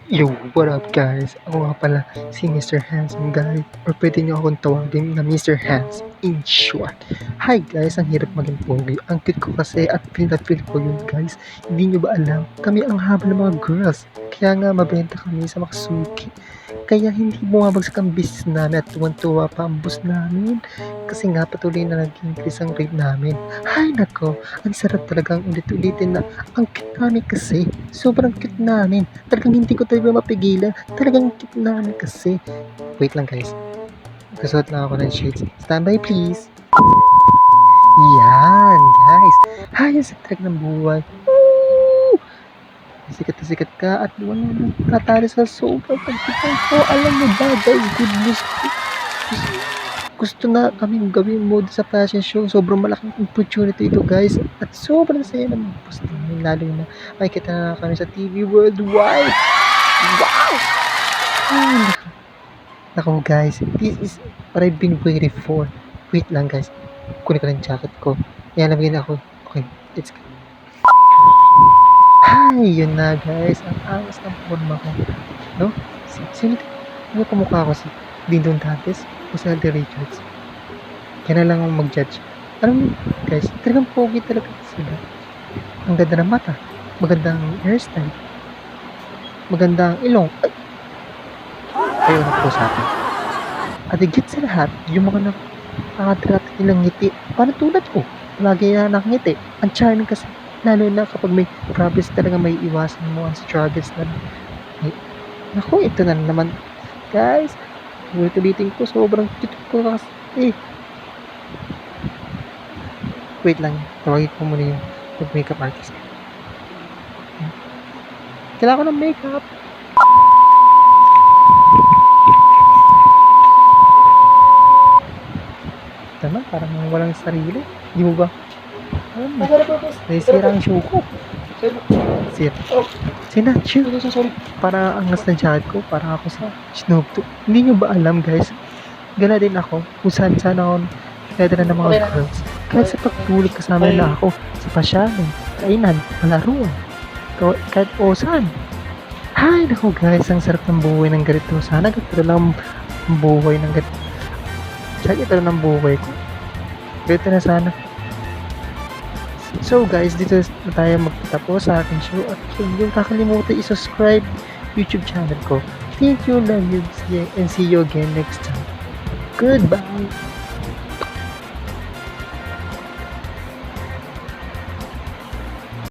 Yo, what up guys? Ako nga pala si Mr. Handsome Guy or pwede niyo akong tawagin na Mr. Hands in short. Hi guys, ang hirap maging pogi. Ang cute ko kasi at feel na feel ko yun guys. Hindi niyo ba alam? Kami ang haba ng mga girls. Kaya nga mabenta kami sa makasuki. Kaya hindi bumabagsak ang business namin at tuwan-tuwa pa ang boss namin. Kasi nga patuloy na nag-increase ang rate namin. Hay nako, ang sarap talagang ulit-ulitin na ang cute namin kasi. Sobrang cute namin. Talagang hindi ko talaga mapigilan. Talagang cute namin kasi. Wait lang guys. Kasuot lang ako ng shades. Standby please. Yan guys. Hayos sa track ng buhay. Woo! Sikat na sikat ka at wala nang tatalo sa sobrang pagkitay ko. Alam mo ba guys, good news. Gusto na kaming gawin mode sa fashion show. Sobrang malaking opportunity ito guys. At sobrang saya ng boss namin. Lalo na makikita na kami sa TV worldwide. Wow! Ay, naku guys. This is what I've been waiting for. Wait lang guys. Kunin ko ng jacket ko. Yan, nabigyan ako. Okay, let's go. Hi! Yun na guys. Ang angas ng forma ko. No? Sino? Ano kumukha ko? Si Dindon Dantes? O si Alden Richards? Kaya na lang akong mag-judge. Alam mo guys, talagang pogi talaga sila. Ang ganda ng mata. Magandang hairstyle. Magandang ilong. Ay, ano po sa atin. At higit sa lahat, yung mga nakatrat nilang ngiti. Paano tulad ko? Lagi na nakangiti. Ang charming kasi. Lalo na kapag may problems talaga may iwasan mo ang struggles na may... Naku, ito na naman. Guys, ulit-ulitin ko. Sobrang cute ko kasi. Wait lang. Tawagin ko muna yung makeup artist. Kailangan ko ng makeup. Tama, parang walang sarili. Di mo ba? Alam mo, nasisira ang show ko. Sir. Sina, shoot. Sorry. Para angas na jacket ko. Para ako sa Snoop Dogg. Hindi nyo ba alam guys? Gala din ako. Kung saan ako kaya ng mga girls. Kahit sa pagtulog kasama na ako. Sa pasyalan, kainan, malaruan. Kahit saan. Hay, naku guys. Ang sarap ng buhay ng ganito. Sana ganito lang ang buhay ng ganito. Sana ito lang ang buhay ko. Ganito na sana. So guys, dito na tayo magtatapos sa aking show at huwag kakalimutan i-subscribe YouTube channel ko. Thank you, love you, and see you again next time. Goodbye!